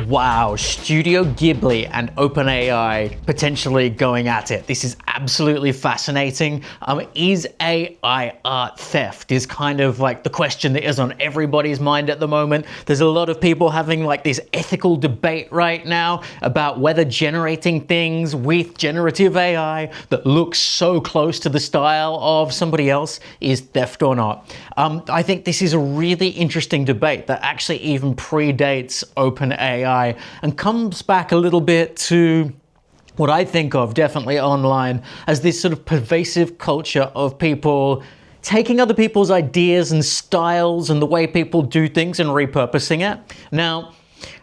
Wow, Studio Ghibli and OpenAI potentially going at it. This is absolutely fascinating. Is AI art theft? Is kind of like the question that is on everybody's mind at the moment. There's a lot of people having like this ethical debate right now about whether generating things with generative AI that looks so close to the style of somebody else is theft or not. I think this is a really interesting debate that actually even predates OpenAI and comes back a little bit to what I think of definitely online as this sort of pervasive culture of people taking other people's ideas and styles and the way people do things and repurposing it. Now,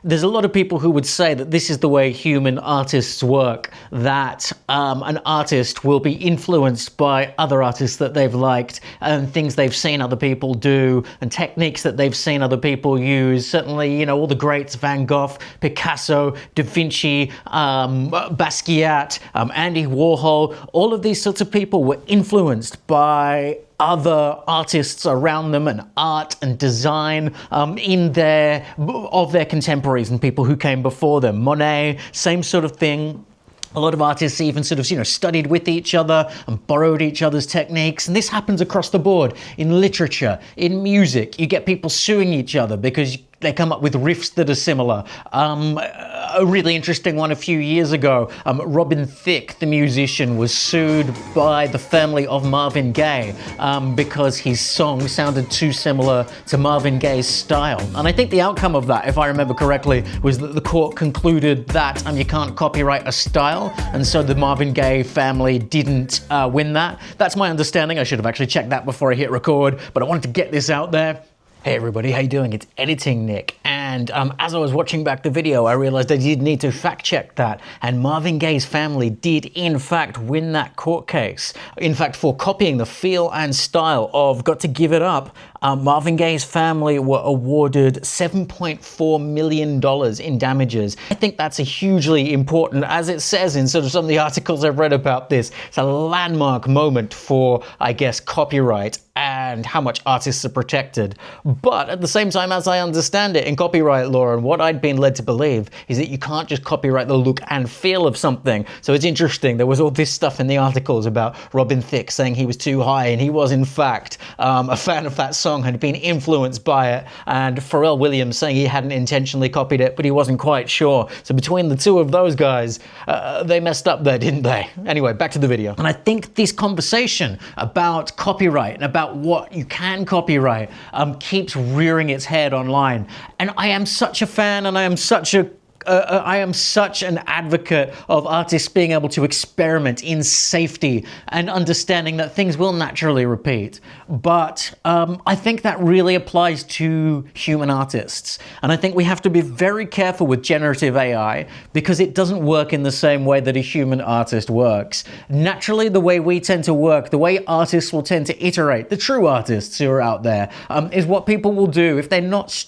there's a lot of people who would say that this is the way human artists work, that an artist will be influenced by other artists that they've liked and things they've seen other people do and techniques that they've seen other people use. Certainly, you know, all the greats, Van Gogh, Picasso, Da Vinci, Basquiat, Andy Warhol, all of these sorts of people were influenced by other artists around them and art and design of their contemporaries and people who came before them. Monet, same sort of thing. A lot of artists even sort of, studied with each other and borrowed each other's techniques. And this happens across the board in literature, in music. You get people suing each other because they come up with riffs that are similar. A really interesting one a few years ago, Robin Thicke, the musician, was sued by the family of Marvin Gaye because his song sounded too similar to Marvin Gaye's style. And I think the outcome of that, if I remember correctly, was that the court concluded that you can't copyright a style, and so the Marvin Gaye family didn't win that. That's my understanding. I should have actually checked that before I hit record, but I wanted to get this out there. Hey everybody, how you doing? It's Editing Nick, and as I was watching back the video, I realized I did need to fact check that, and Marvin Gaye's family did in fact win that court case. In fact, for copying the feel and style of Got to Give It Up, Marvin Gaye's family were awarded $7.4 million in damages. I think that's a hugely important, as it says in sort of some of the articles I've read about this, it's a landmark moment for, I guess, copyright and how much artists are protected. But at the same time, as I understand it in copyright law, and what I'd been led to believe is that you can't just copyright the look and feel of something. So it's interesting, there was all this stuff in the articles about Robin Thicke saying he was too high, and he was in fact a fan of that song, had been influenced by it, and Pharrell Williams saying he hadn't intentionally copied it, but he wasn't quite sure. So between the two of those guys, they messed up there, didn't they? Anyway, back to the video. And I think this conversation about copyright and about what you can copyright keeps rearing its head online. And I am such a fan, and I am such an advocate of artists being able to experiment in safety and understanding that things will naturally repeat. But I think that really applies to human artists. And I think we have to be very careful with generative AI because it doesn't work in the same way that a human artist works. Naturally, the way we tend to work, the way artists will tend to iterate, the true artists who are out there, is what people will do if they're not...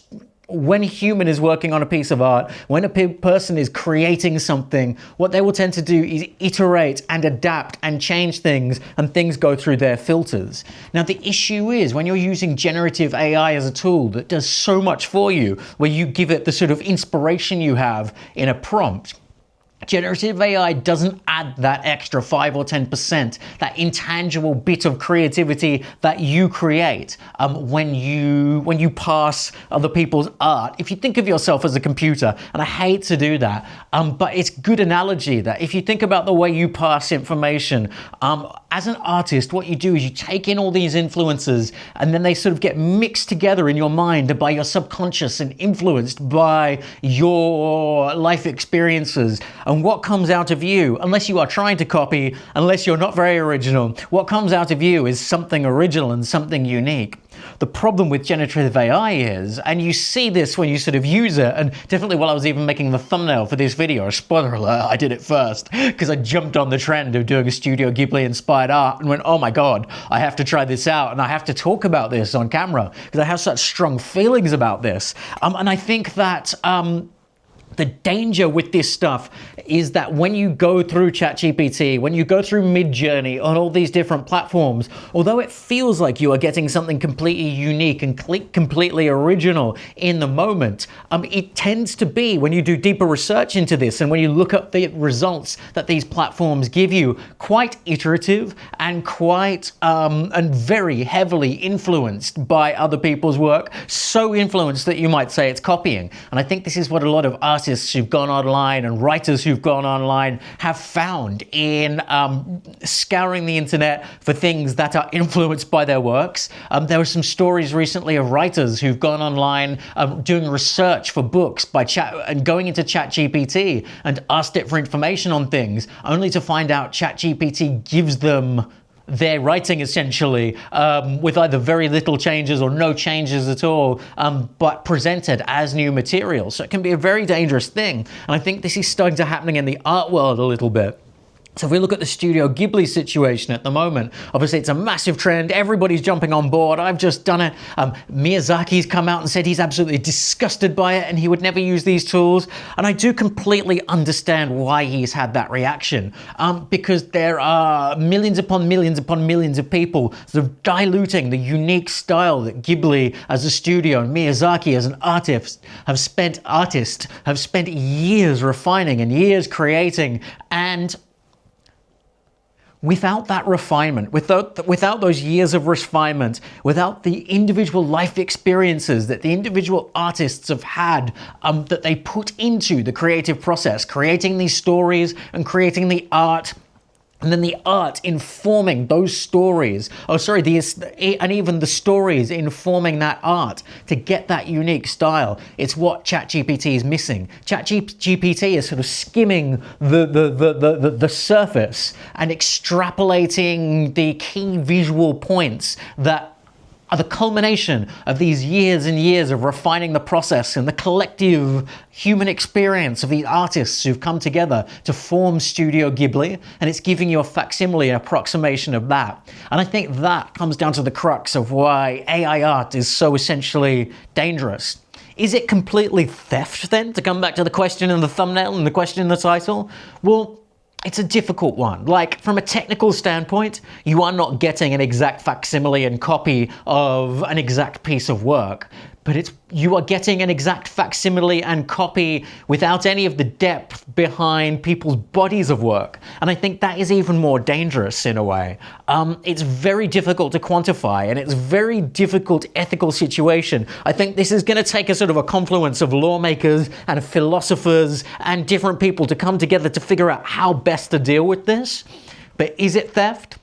When a human is working on a piece of art, when a person is creating something, what they will tend to do is iterate and adapt and change things, and things go through their filters. Now, the issue is when you're using generative AI as a tool that does so much for you, where you give it the sort of inspiration you have in a prompt, generative AI doesn't add that extra 5 or 10%, that intangible bit of creativity that you create when you pass other people's art. If you think of yourself as a computer, and I hate to do that, but it's a good analogy that if you think about the way you pass information, as an artist, what you do is you take in all these influences, and then they sort of get mixed together in your mind by your subconscious and influenced by your life experiences. And what comes out of you, unless you are trying to copy, unless you're not very original, what comes out of you is something original and something unique. The problem with generative AI is, and you see this when you sort of use it, and definitely while I was even making the thumbnail for this video, spoiler alert, I did it first, because I jumped on the trend of doing a Studio Ghibli inspired art and went, oh my God, I have to try this out, and I have to talk about this on camera, because I have such strong feelings about this. And I think that The danger with this stuff is that when you go through ChatGPT, when you go through Midjourney on all these different platforms, although it feels like you are getting something completely unique and completely original in the moment, it tends to be, when you do deeper research into this and when you look at the results that these platforms give you, quite iterative and quite and very heavily influenced by other people's work, so influenced that you might say it's copying. And I think this is what a lot of artists who've gone online and writers who've gone online have found in scouring the internet for things that are influenced by their works. There were some stories recently of writers who've gone online doing research for books by going into ChatGPT and asked it for information on things, only to find out ChatGPT gives them their writing essentially with either very little changes or no changes at all, but presented as new material. So it can be a very dangerous thing. And I think this is starting to happen in the art world a little bit. So if we look at the Studio Ghibli situation at the moment, obviously it's a massive trend. Everybody's jumping on board. I've just done it. Miyazaki's come out and said he's absolutely disgusted by it and he would never use these tools. And I do completely understand why he's had that reaction, because there are millions upon millions upon millions of people sort of diluting the unique style that Ghibli as a studio and Miyazaki as an artist have spent years refining and years creating. And without that refinement, without those years of refinement, without the individual life experiences that the individual artists have had, that they put into the creative process, creating these stories and creating the art, and then the art informing those stories, and even the stories informing that art to get that unique style. It's what ChatGPT is missing. ChatGPT is sort of skimming the surface and extrapolating the key visual points that are the culmination of these years and years of refining the process and the collective human experience of these artists who've come together to form Studio Ghibli, and it's giving you a facsimile, an approximation of that. And I think that comes down to the crux of why AI art is so essentially dangerous. Is it completely theft then, to come back to the question in the thumbnail and the question in the title? Well, it's a difficult one. Like, from a technical standpoint, you are not getting an exact facsimile and copy of an exact piece of work, but you are getting an exact facsimile and copy without any of the depth behind people's bodies of work. And I think that is even more dangerous in a way. It's very difficult to quantify, and it's a very difficult ethical situation. I think this is going to take a sort of a confluence of lawmakers and philosophers and different people to come together to figure out how best to deal with this. But is it theft?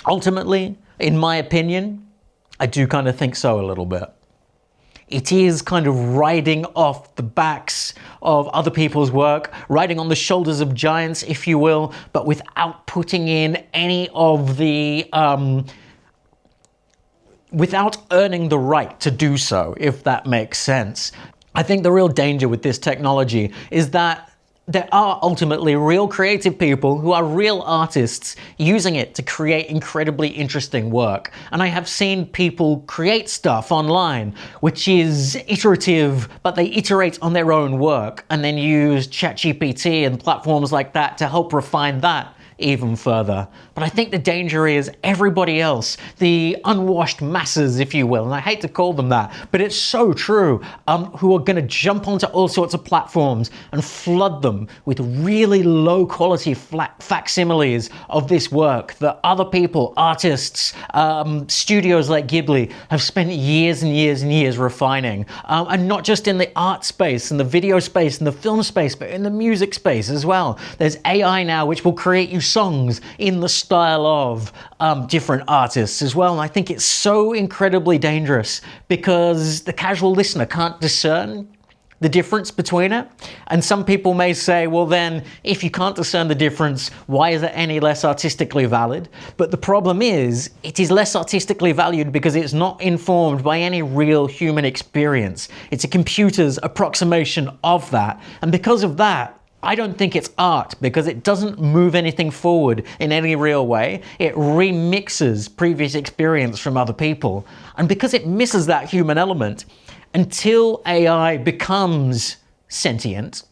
Ultimately, in my opinion, I do kind of think so a little bit. It is kind of riding off the backs of other people's work, riding on the shoulders of giants, if you will, but without putting in any of the, without earning the right to do so, if that makes sense. I think the real danger with this technology is that there are ultimately real creative people who are real artists using it to create incredibly interesting work. And I have seen people create stuff online which is iterative, but they iterate on their own work and then use ChatGPT and platforms like that to help refine that even further. But I think the danger is everybody else, the unwashed masses, if you will, and I hate to call them that, but it's so true, who are going to jump onto all sorts of platforms and flood them with really low quality facsimiles of this work that other people, artists, studios like Ghibli have spent years and years and years refining. And not just in the art space and the video space and the film space, but in the music space as well. There's AI now which will create you songs in the style of different artists as well. And I think it's so incredibly dangerous because the casual listener can't discern the difference between it. And some people may say, well then, if you can't discern the difference, why is it any less artistically valid? But the problem is, it is less artistically valued because it's not informed by any real human experience. It's a computer's approximation of that. And because of that, I don't think it's art because it doesn't move anything forward in any real way. It remixes previous experience from other people. And because it misses that human element, until AI becomes sentient,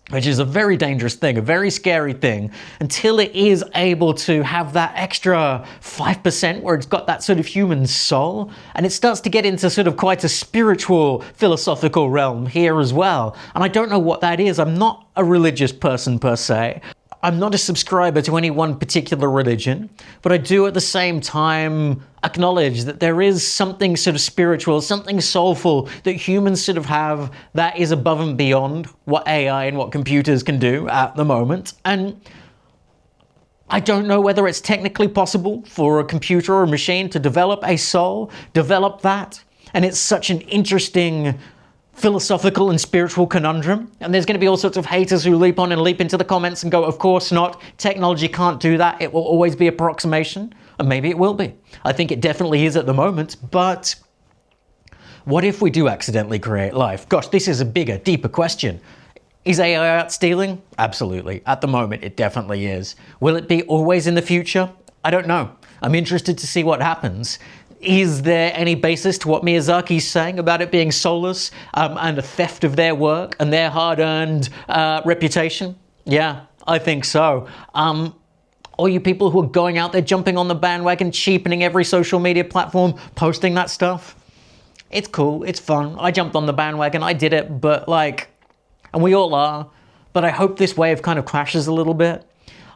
which is a very dangerous thing, a very scary thing, until it is able to have that extra 5% where it's got that sort of human soul, and it starts to get into sort of quite a spiritual, philosophical realm here as well. And I don't know what that is. I'm not a religious person per se. I'm not a subscriber to any one particular religion, but I do at the same time acknowledge that there is something sort of spiritual, something soulful that humans sort of have that is above and beyond what AI and what computers can do at the moment. And I don't know whether it's technically possible for a computer or a machine to develop a soul, develop that. And it's such an interesting philosophical and spiritual conundrum, and there's going to be all sorts of haters who leap on and leap into the comments and go, of course not, technology can't do that, it will always be approximation, and maybe it will be. I think it definitely is at the moment, but what if we do accidentally create life? Gosh, this is a bigger, deeper question. Is AI out stealing? Absolutely. At the moment, it definitely is. Will it be always in the future? I don't know. I'm interested to see what happens. Is there any basis to what Miyazaki's saying about it being soulless and a theft of their work and their hard-earned reputation? Yeah, I think so. All you people who are going out there, jumping on the bandwagon, cheapening every social media platform, posting that stuff, it's cool, it's fun. I jumped on the bandwagon, I did it, but and we all are, but I hope this wave kind of crashes a little bit.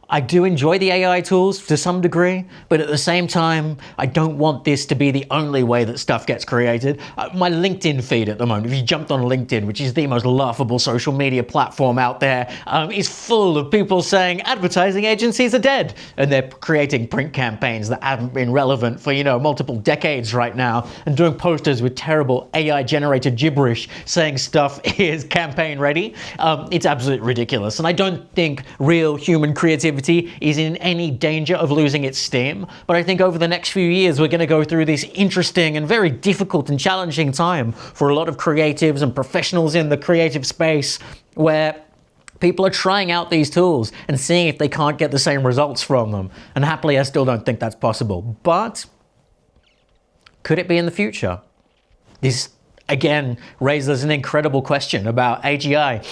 I do enjoy the AI tools to some degree, but at the same time, I don't want this to be the only way that stuff gets created. My LinkedIn feed at the moment, if you jumped on LinkedIn, which is the most laughable social media platform out there, is full of people saying advertising agencies are dead. And they're creating print campaigns that haven't been relevant for, multiple decades right now, and doing posters with terrible AI-generated gibberish saying stuff is campaign ready. It's absolutely ridiculous. And I don't think real human creativity is in any danger of losing its steam. But I think over the next few years, we're going to go through this interesting and very difficult and challenging time for a lot of creatives and professionals in the creative space, where people are trying out these tools and seeing if they can't get the same results from them. And happily, I still don't think that's possible. But could it be in the future? This again raises an incredible question about AGI,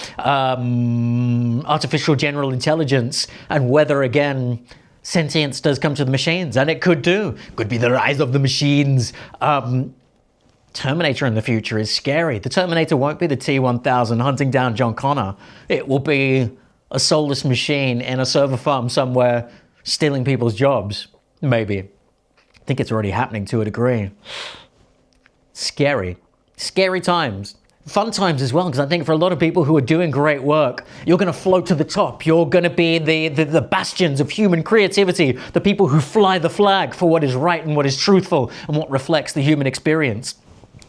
artificial general intelligence, and whether, again, sentience does come to the machines, and it could do. Could be the rise of the machines. Terminator in the future is scary. The Terminator won't be the T-1000 hunting down John Connor. It will be a soulless machine in a server farm somewhere stealing people's jobs, maybe. I think it's already happening to a degree. Scary. Scary times. Fun times as well, because I think for a lot of people who are doing great work, you're going to float to the top. You're going to be the bastions of human creativity, the people who fly the flag for what is right and what is truthful and what reflects the human experience,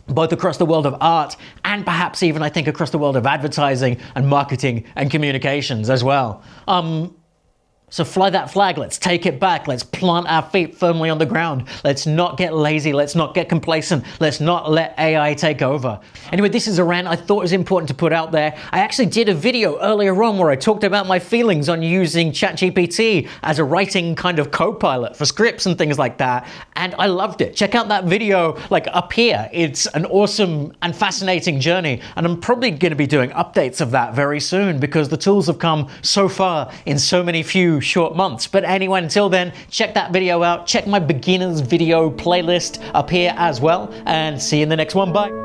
both across the world of art and perhaps even, I think, across the world of advertising and marketing and communications as well. So fly that flag, let's take it back, let's plant our feet firmly on the ground, let's not get lazy, let's not get complacent, let's not let AI take over. Anyway, this is a rant I thought was important to put out there. I actually did a video earlier on where I talked about my feelings on using ChatGPT as a writing kind of co-pilot for scripts and things like that, and I loved it. Check out that video up here. It's an awesome and fascinating journey, and I'm probably going to be doing updates of that very soon because the tools have come so far in so many few short months. But anyway, until then, check that video out. Check my beginners video playlist up here as well, and see you in the next one. Bye.